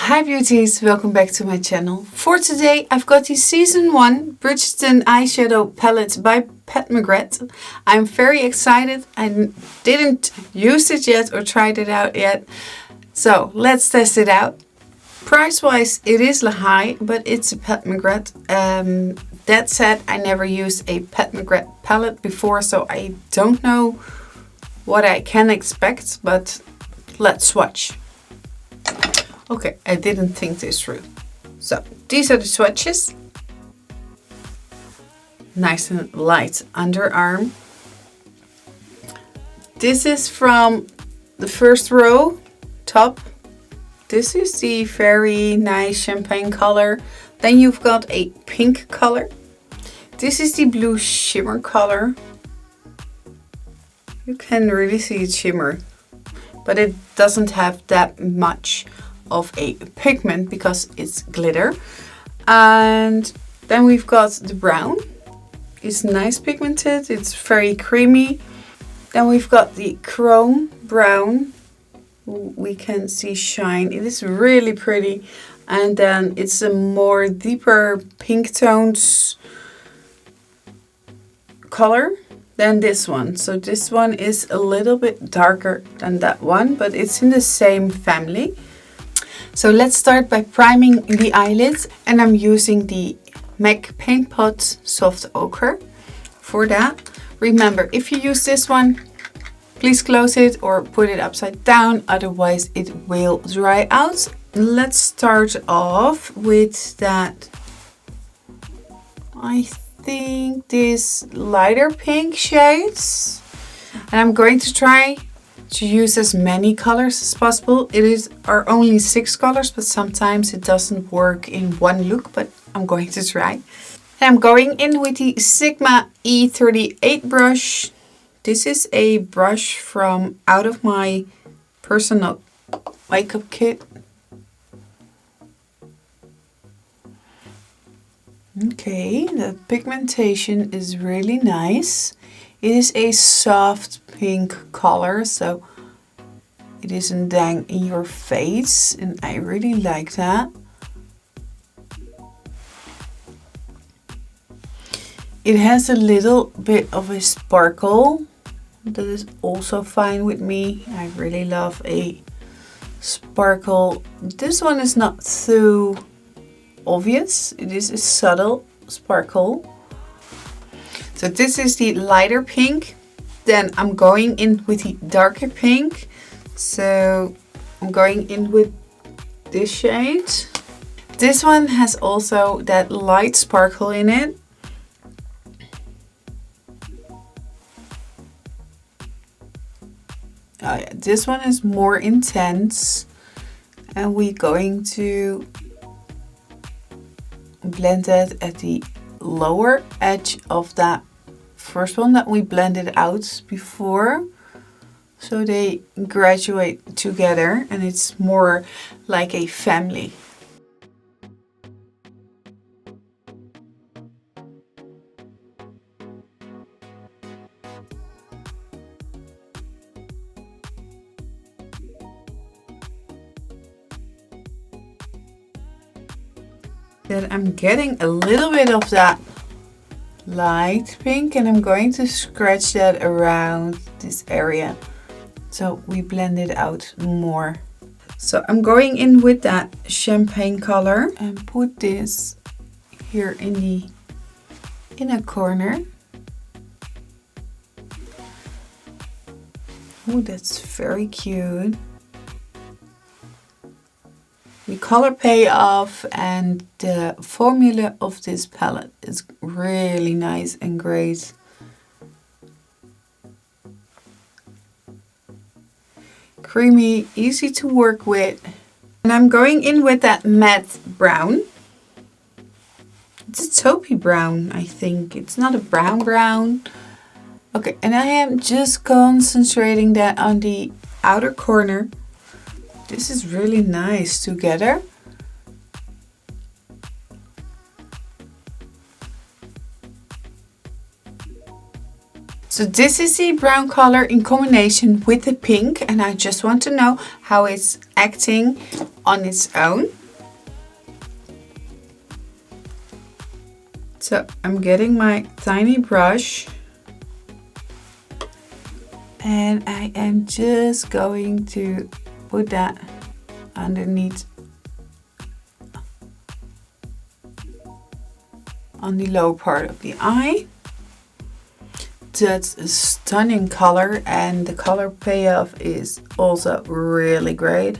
Hi beauties, welcome back to my channel. For today I've got the Season 1 Bridgerton eyeshadow palette by PAT MCGRATH. I'm very excited. I didn't use it yet or tried it out yet. So let's test it out. Price wise it is high, but it's a PAT MCGRATH. That said, I never used a PAT MCGRATH palette before, so I don't know what I can expect, but let's swatch. Okay, I didn't think this through. So these are the swatches. Nice and light underarm. This is from the first row, top. This is the very nice champagne color. Then you've got a pink color. This is the blue shimmer color. You can really see it shimmer, but it doesn't have that much of a pigment because it's glitter. And then we've got the brown. It's nice pigmented, it's very creamy. Then we've got the chrome brown. We can see shine, it is really pretty. And then it's a more deeper pink tones color than this one. So this one is a little bit darker than that one, but it's in the same family. So let's start by priming the eyelids, and I'm using the MAC Paint Pot Soft Ochre for that. Remember, if you use this one, please close it or put it upside down, otherwise it will dry out. Let's start off with that, I think this lighter pink shades, and I'm going to try to use as many colors as possible. Are only 6 colors, but sometimes it doesn't work in one look, but I'm going to try. And I'm going in with the Sigma E38 brush. This is a brush from out of my personal makeup kit. Okay, the pigmentation is really nice. It is a soft pink color, so it isn't dang in your face, and I really like that. It has a little bit of a sparkle. That is also fine with me. I really love a sparkle. This one is not too obvious. It is a subtle sparkle. So this is the lighter pink. Then I'm going in with the darker pink. So I'm going in with this shade. This one has also that light sparkle in it. Oh yeah, this one is more intense. And we're going to blend that at the lower edge of that first one that we blended out before, so they graduate together and it's more like a family. Then I'm getting a little bit of that light pink, and I'm going to scratch that around this area so we blend it out more. So I'm going in with that champagne color and put this here in the inner corner. Oh, that's very cute. The color payoff and the formula of this palette is really nice and great. Creamy, easy to work with. And I'm going in with that matte brown. It's a taupey brown, I think. It's not a brown. Okay, and I am just concentrating that on the outer corner. This is really nice together. So this is the brown color in combination with the pink, and I just want to know how it's acting on its own. So I'm getting my tiny brush and I am just going to put that underneath on the lower part of the eye. That's a stunning color, and the color payoff is also really great.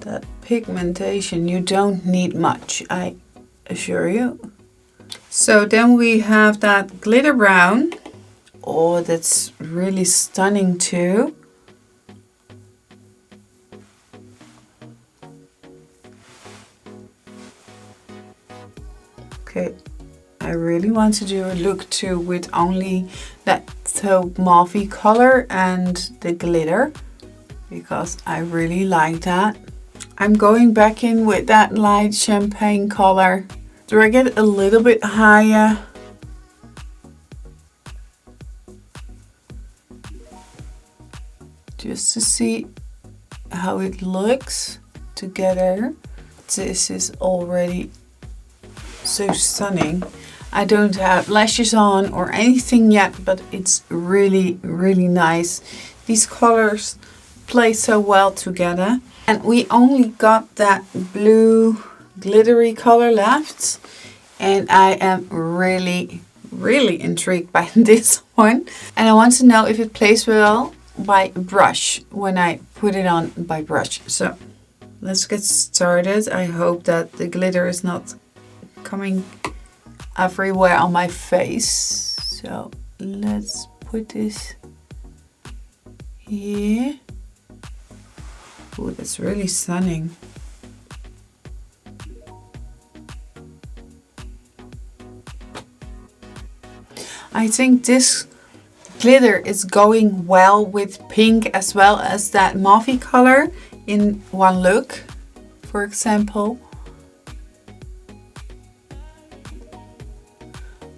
That pigmentation, you don't need much, I assure you. So then we have that glitter brown. Oh, that's really stunning too. Okay, I really want to do a look too with only that taupe mauve color and the glitter, because I really like that. I'm going back in with that light champagne color. Drag it a little bit higher. Just to see how it looks together. This is already so stunning. I don't have lashes on or anything yet, but it's really, really nice. These colors play so well together. And we only got that blue glittery color left. And I am really, really intrigued by this one. And I want to know if it plays well by brush when I put it on by brush. So let's get started. I hope that the glitter is not coming everywhere on my face. So let's put this here. Oh, that's really stunning. I think this glitter is going well with pink as well as that mauve color in one look, for example.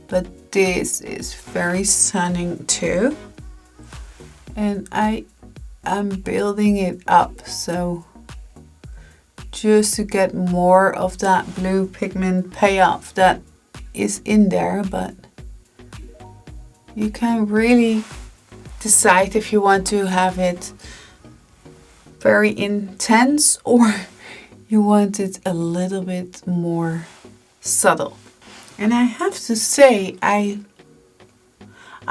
But this is very stunning too. And I am building it up, so just to get more of that blue pigment payoff that is in there, but you can really decide if you want to have it very intense or you want it a little bit more subtle. And I have to say, I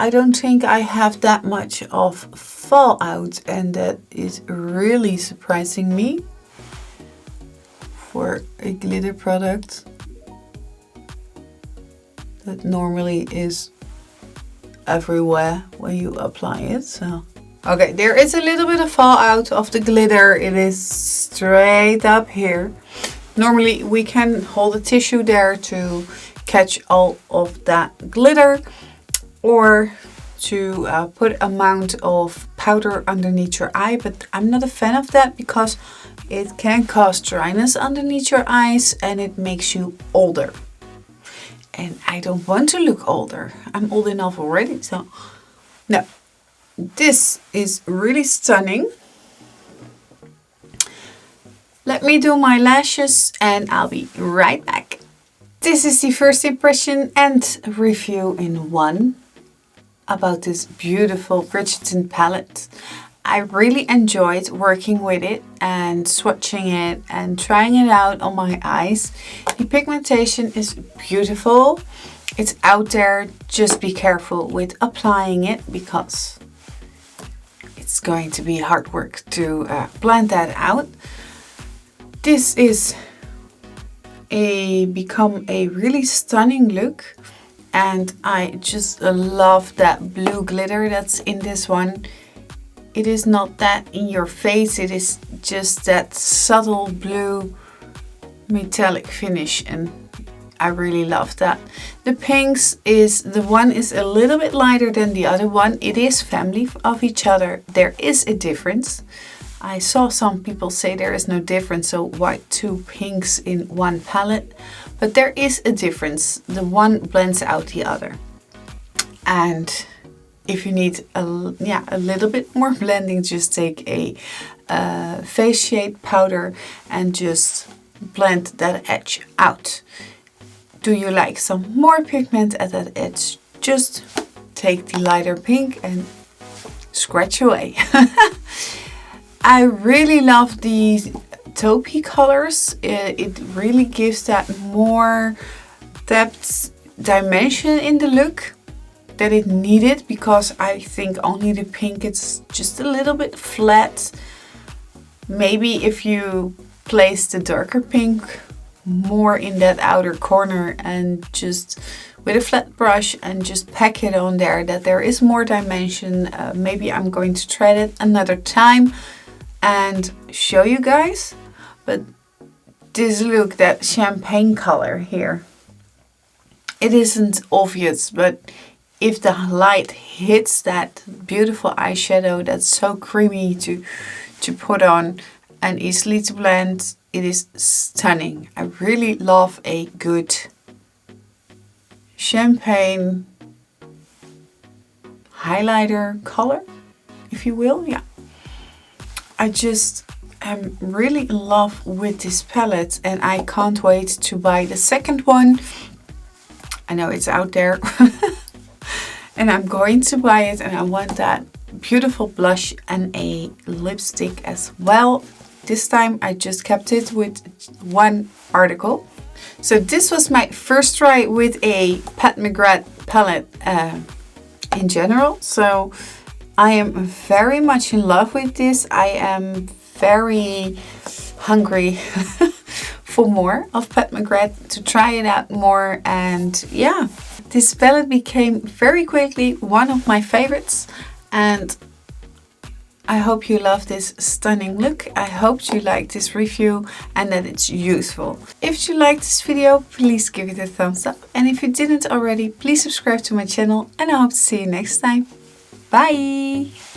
don't think I have that much of fallout, and that is really surprising me for a glitter product that normally is everywhere when you apply it. So okay, there is a little bit of fallout of the glitter. It is straight up here. Normally we can hold a tissue there to catch all of that glitter, or to put a amount of powder underneath your eye, but I'm not a fan of that because it can cause dryness underneath your eyes and it makes you older. And I don't want to look older. I'm old enough already, so no. This is really stunning. Let me do my lashes and I'll be right back. This is the first impression and review in one about this beautiful Bridgerton palette. I really enjoyed working with it and swatching it and trying it out on my eyes. The pigmentation is beautiful. It's out there. Just be careful with applying it because it's going to be hard work to blend that out. This is become a really stunning look, and I just love that blue glitter that's in this one. It is not that in your face, it is just that subtle blue metallic finish, and I really love that. The pinks the one is a little bit lighter than the other one. It is family of each other. There is a difference. I saw some people say there is no difference, so why two pinks in one palette? But there is a difference. The one blends out the other. And if you need a little bit more blending, just take a face shade powder and just blend that edge out. Do you like some more pigment at that edge? Just take the lighter pink and scratch away. I really love these taupey colors. It really gives that more depth, dimension in the look that it needed, because I think only the pink is just a little bit flat. Maybe if you place the darker pink more in that outer corner and just with a flat brush and just pack it on there, that there is more dimension. Maybe I'm going to try it another time and show you guys. But this look, that champagne color here, it isn't obvious, but if the light hits that beautiful eyeshadow that's so creamy to put on and easily to blend, it is stunning. I really love a good champagne highlighter color, if you will. Yeah, I just am really in love with this palette and I can't wait to buy the second one. I know it's out there and I'm going to buy it, and I want that beautiful blush and a lipstick as well. This time I just kept it with one article. So this was my first try with a Pat McGrath palette in general. So I am very much in love with this. I am very hungry for more of Pat McGrath, to try it out more. And yeah, this palette became very quickly one of my favorites, and I hope you love this stunning look. I hope you like this review and that it's useful. If you liked this video, please give it a thumbs up. And if you didn't already, please subscribe to my channel, and I hope to see you next time. Bye!